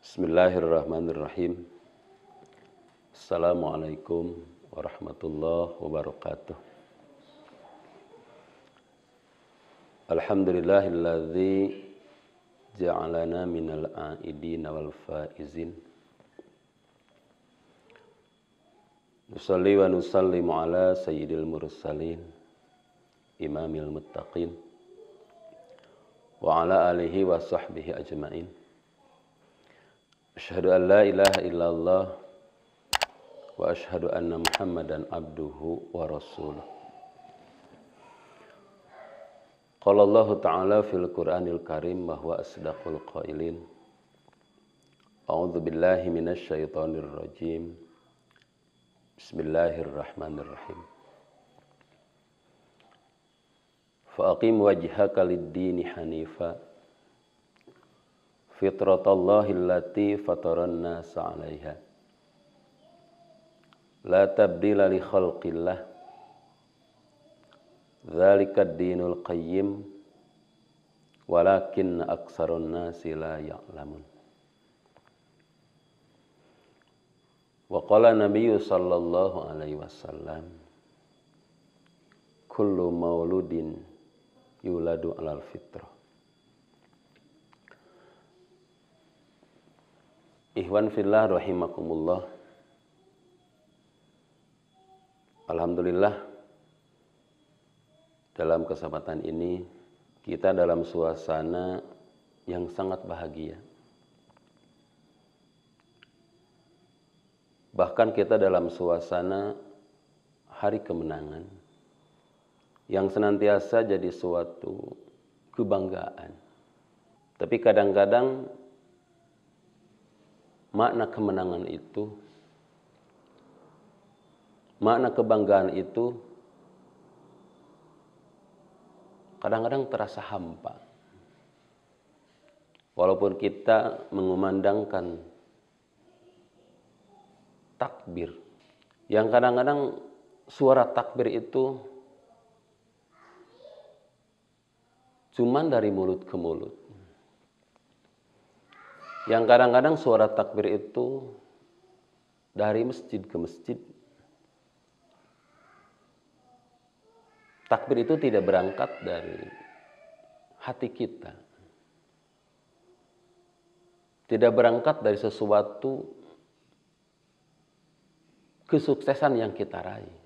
Bismillahirrahmanirrahim. Assalamualaikum warahmatullahi wabarakatuh. Alhamdulillahilladzi ja'alana minal a'idin wal faizin. Nusalli wa nusallimu ala sayyidil mursalin imamil muttaqin wa ala alihi wa sahbihi ajmain. Asyhadu an la ilaha illallah wa asyhadu anna Muhammadan abduhu wa rasuluh. Qala Allah Ta'ala fil Qur'anil Karim wa huwa asdaqul qailin. A'udzu billahi minasy syaithanir rajim. Bismillahirrahmanirrahim. Fa aqim wajhaka lid-dini hanifa fitratallahi allati fataran nasa 'alaiha la tabdila li khalqillah dzalika ad-dinul qayyim walakin aktsarun nasi la ya'lamun. Wa qala nabiyyu sallallahu alaihi wasallam kullu mauludin yuladu 'alal fitrah. Ikhwan fillah rahimakumullah. Alhamdulillah, dalam kesempatan ini kita dalam suasana yang sangat bahagia. Bahkan kita dalam suasana hari kemenangan yang senantiasa jadi suatu kebanggaan. Tapi kadang-kadang makna kemenangan itu, makna kebanggaan itu kadang-kadang terasa hampa. Walaupun kita mengumandangkan takbir, yang kadang-kadang suara takbir itu cuman dari mulut ke mulut. Yang kadang-kadang suara takbir itu dari masjid ke masjid. Takbir itu tidak berangkat dari hati kita. Tidak berangkat dari sesuatu kesuksesan yang kita raih.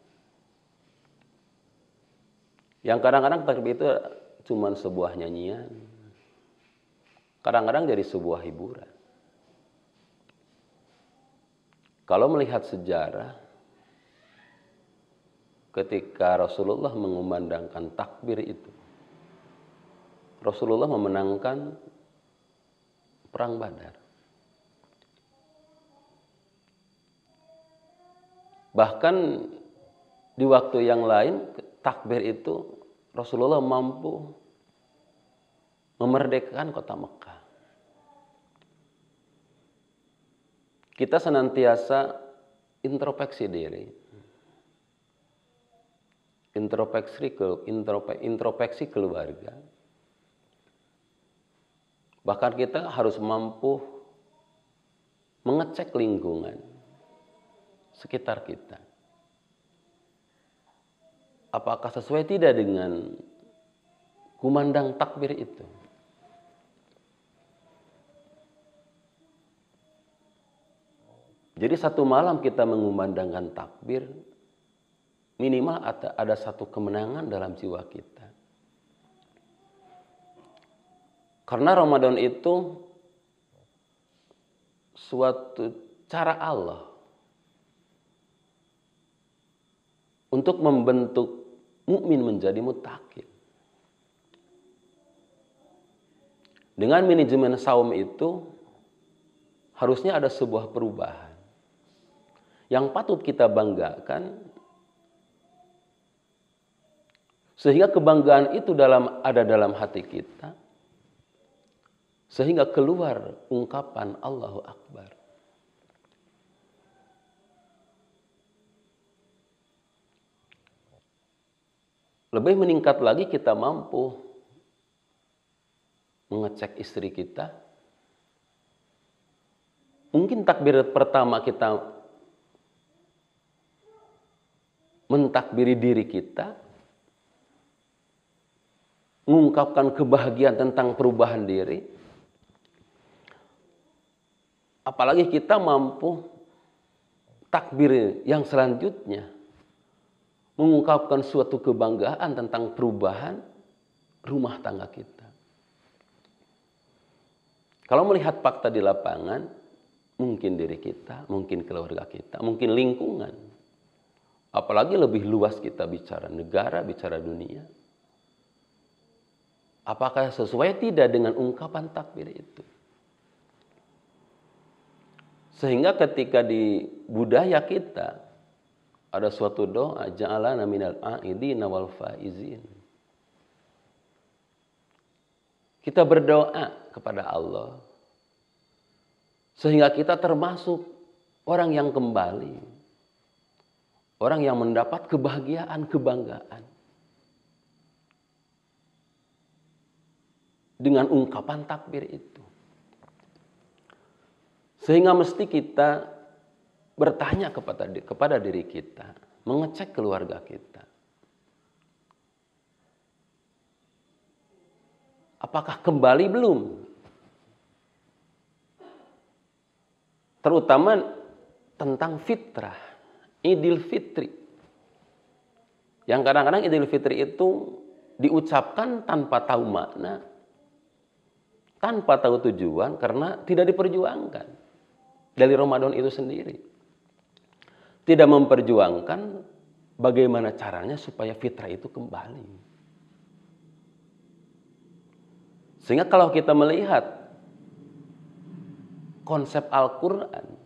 Yang kadang-kadang takbir itu cuma sebuah nyanyian. Kadang-kadang jadi sebuah hiburan. Kalau melihat sejarah, ketika Rasulullah mengumandangkan takbir itu, Rasulullah memenangkan perang Badar. Bahkan di waktu yang lain, takbir itu Rasulullah mampu memerdekakan kota Mekah. Kita senantiasa introspeksi diri. Introspeksi keluarga. Bahkan kita harus mampu mengecek lingkungan sekitar kita. Apakah sesuai tidak dengan kumandang takbir itu? Jadi satu malam kita mengumandangkan takbir, minimal ada satu kemenangan dalam jiwa kita. Karena Ramadan itu suatu cara Allah untuk membentuk mukmin menjadi muttaqin. Dengan manajemen saum itu harusnya ada sebuah perubahan yang patut kita banggakan, sehingga kebanggaan itu ada dalam hati kita, sehingga keluar ungkapan Allahu Akbar. Lebih meningkat lagi kita mampu mengecek istri kita, Mungkin takbir pertama kita mentakbiri diri kita, mengungkapkan kebahagiaan tentang perubahan diri. Apalagi kita mampu takbir yang selanjutnya, mengungkapkan suatu kebanggaan tentang perubahan rumah tangga kita. Kalau melihat fakta di lapangan, mungkin diri kita, mungkin keluarga kita, mungkin lingkungan. Apalagi lebih luas kita bicara negara, bicara dunia. Apakah sesuai tidak dengan ungkapan takbir itu? Sehingga ketika di budaya kita ada suatu doa, ja'alana minal a'idina wal faizin. Kita berdoa kepada Allah sehingga kita termasuk orang yang kembali, orang yang mendapat kebahagiaan, kebanggaan dengan ungkapan takbir itu. Sehingga mesti kita bertanya kepada diri kita, mengecek keluarga kita. Apakah kembali belum? Terutama tentang fitrah, Idul Fitri. Yang kadang-kadang Idul Fitri itu diucapkan tanpa tahu makna, tanpa tahu tujuan, karena tidak diperjuangkan dari Ramadan itu sendiri. Tidak memperjuangkan bagaimana caranya supaya fitrah itu kembali. Sehingga kalau kita melihat konsep Al-Quran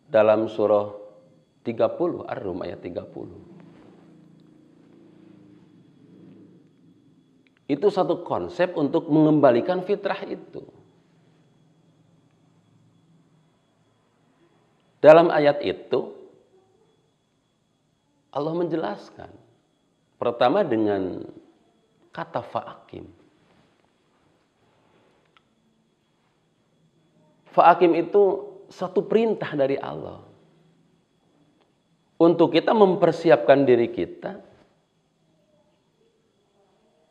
dalam surah 30, Ar-Rum ayat 30. Itu satu konsep untuk mengembalikan fitrah itu. Dalam ayat itu Allah menjelaskan. Pertama dengan kata fa'akim. Fa'akim itu satu perintah dari Allah. Untuk kita mempersiapkan diri kita,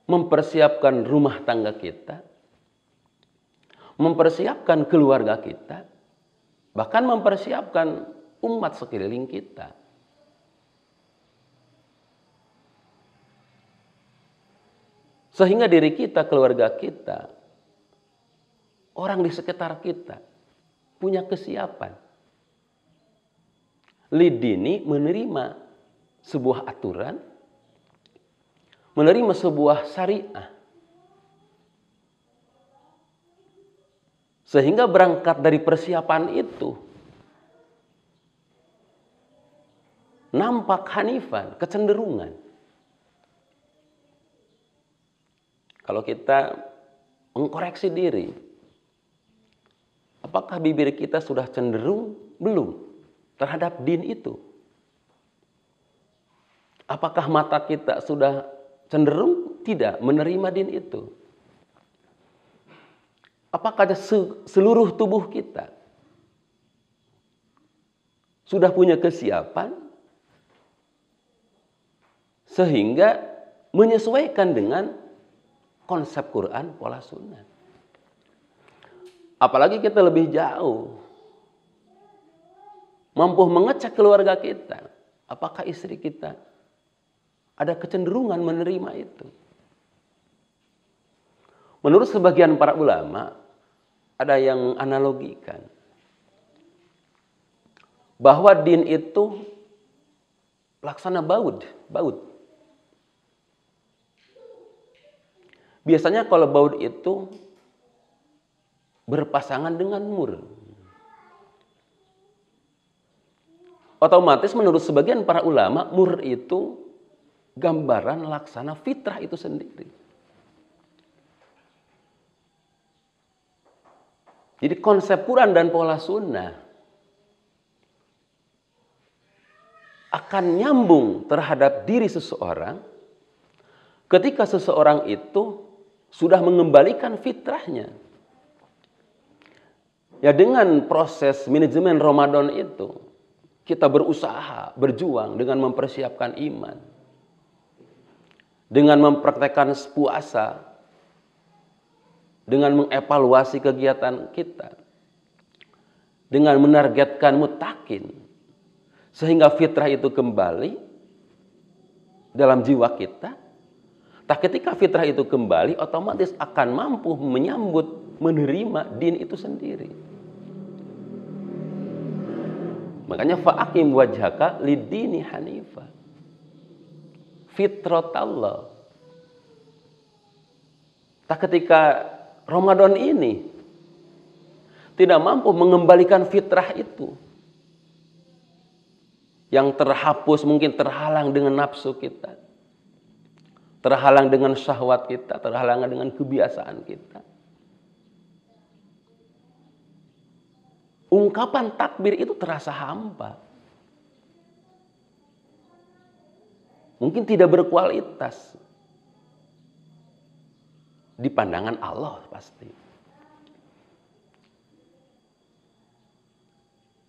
mempersiapkan rumah tangga kita, mempersiapkan keluarga kita, bahkan mempersiapkan umat sekeliling kita. Sehingga diri kita, keluarga kita, orang di sekitar kita punya kesiapan. Lidini menerima sebuah aturan, menerima sebuah syariah. Sehingga berangkat dari persiapan itu, nampak hanifan, kecenderungan. Kalau kita mengkoreksi diri, apakah bibir kita sudah cenderung belum terhadap din itu? Apakah mata kita sudah cenderung tidak menerima din itu? Apakah seluruh tubuh kita sudah punya kesiapan sehingga menyesuaikan dengan konsep Quran, pola sunnah? Apalagi kita lebih jauh, mampu mengecek keluarga kita. Apakah istri kita ada kecenderungan menerima itu? Menurut sebagian para ulama, ada yang analogikan bahwa din itu laksana baud. Biasanya kalau baud itu berpasangan dengan mur. Otomatis menurut sebagian para ulama, mur itu gambaran laksana fitrah itu sendiri. Jadi konsep Quran dan pola sunnah akan nyambung terhadap diri seseorang ketika seseorang itu sudah mengembalikan fitrahnya. Ya dengan proses manajemen Ramadan itu, kita berusaha, berjuang dengan mempersiapkan iman. Dengan mempraktekkan puasa. Dengan mengevaluasi kegiatan kita. Dengan menargetkan mutakin. Sehingga fitrah itu kembali dalam jiwa kita. Tak ketika fitrah itu kembali, otomatis akan mampu menyambut, menerima din itu sendiri. Makanya fa'akim wajhaka lidini hanifa. Fitrat Allah. Tak ketika Ramadan ini tidak mampu mengembalikan fitrah itu, yang terhapus, mungkin terhalang dengan nafsu kita, terhalang dengan syahwat kita, terhalang dengan kebiasaan kita. Ungkapan takbir itu terasa hampa. Mungkin tidak berkualitas. Di pandangan Allah pasti.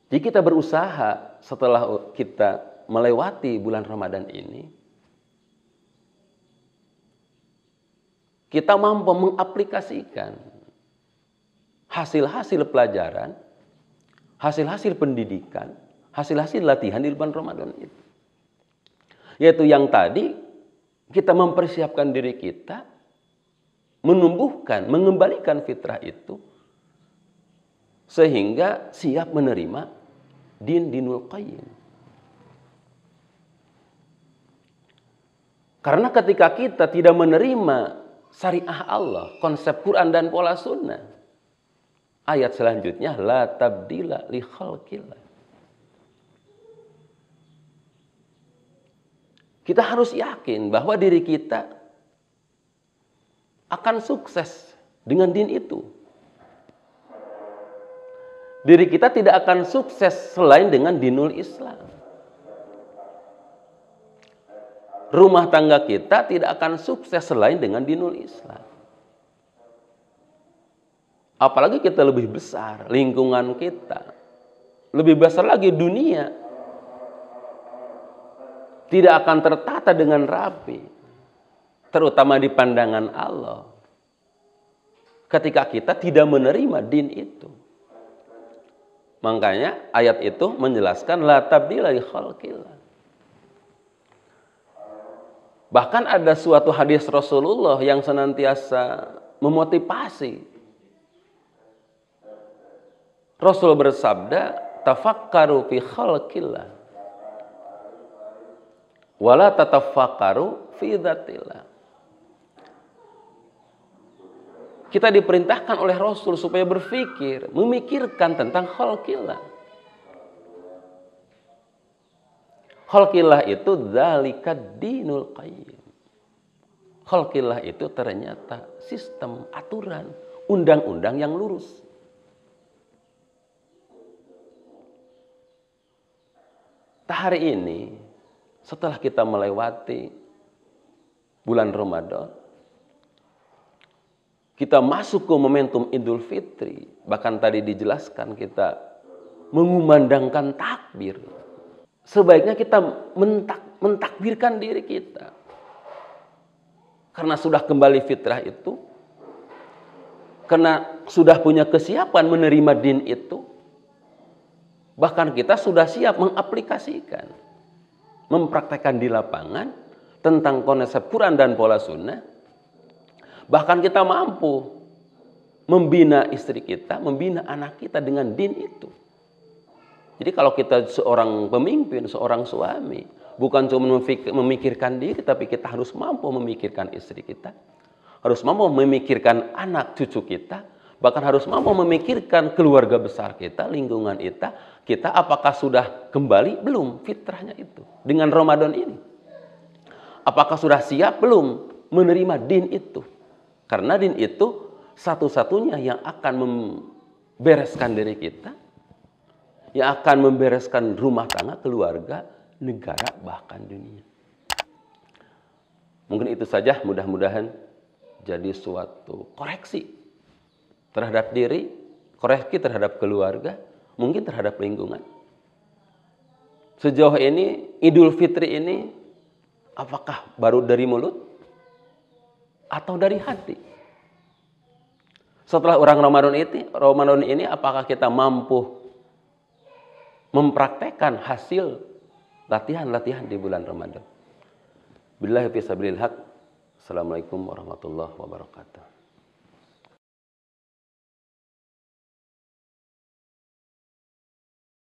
Jadi kita berusaha setelah kita melewati bulan Ramadan ini, kita mampu mengaplikasikan hasil-hasil pelajaran, hasil-hasil pendidikan, hasil-hasil latihan di bulan Ramadan itu. Yaitu yang tadi, kita mempersiapkan diri kita, menumbuhkan, mengembalikan fitrah itu, sehingga siap menerima dinul qayyim. Karena ketika kita tidak menerima syariah Allah, konsep Quran dan pola sunnah, ayat selanjutnya, la tabdila li khalqillah. Kita harus yakin bahwa diri kita akan sukses dengan din itu. Diri kita tidak akan sukses selain dengan dinul Islam. Rumah tangga kita tidak akan sukses selain dengan dinul Islam. Apalagi kita lebih besar, lingkungan kita. Lebih besar lagi dunia. Tidak akan tertata dengan rapi. Terutama di pandangan Allah. Ketika kita tidak menerima din itu. Makanya ayat itu menjelaskan la tabdila li khalqillah. Bahkan ada suatu hadis Rasulullah yang senantiasa memotivasi. Rasul bersabda, tafakkaru fi khalqillah. Wala tatafakkaru fi dzatillah. Kita diperintahkan oleh Rasul supaya berpikir, memikirkan tentang khalqillah. Khalqillah itu dzalikad dinul qayyim. Khalqillah itu ternyata sistem, aturan, undang-undang yang lurus. Hari ini, setelah kita melewati bulan Ramadan, kita masuk ke momentum Idul Fitri. Bahkan tadi dijelaskan kita mengumandangkan takbir. Sebaiknya kita mentakbirkan diri kita. Karena sudah kembali fitrah itu. Karena sudah punya kesiapan menerima din itu. Bahkan kita sudah siap mengaplikasikan. Mempraktekkan di lapangan tentang konsep Quran dan pola sunnah. Bahkan kita mampu membina istri kita, membina anak kita dengan din itu. Jadi kalau kita seorang pemimpin, seorang suami, bukan cuma memikirkan diri, tapi kita harus mampu memikirkan istri kita. Harus mampu memikirkan anak cucu kita. Bahkan harus mampu memikirkan keluarga besar kita, lingkungan kita apakah sudah kembali? Belum fitrahnya itu. Dengan Ramadan ini. Apakah sudah siap? Belum menerima din itu. Karena din itu satu-satunya yang akan membereskan diri kita. Yang akan membereskan rumah tangga, keluarga, negara, bahkan dunia. Mungkin itu saja, mudah-mudahan jadi suatu koreksi terhadap diri, koreksi terhadap keluarga, mungkin terhadap lingkungan. Sejauh ini Idul Fitri ini apakah baru dari mulut atau dari hati? Setelah orang Ramadan ini apakah kita mampu mempraktekkan hasil latihan-latihan di bulan Ramadan? Billahi fi sabilil haq. Assalamualaikum warahmatullahi wabarakatuh.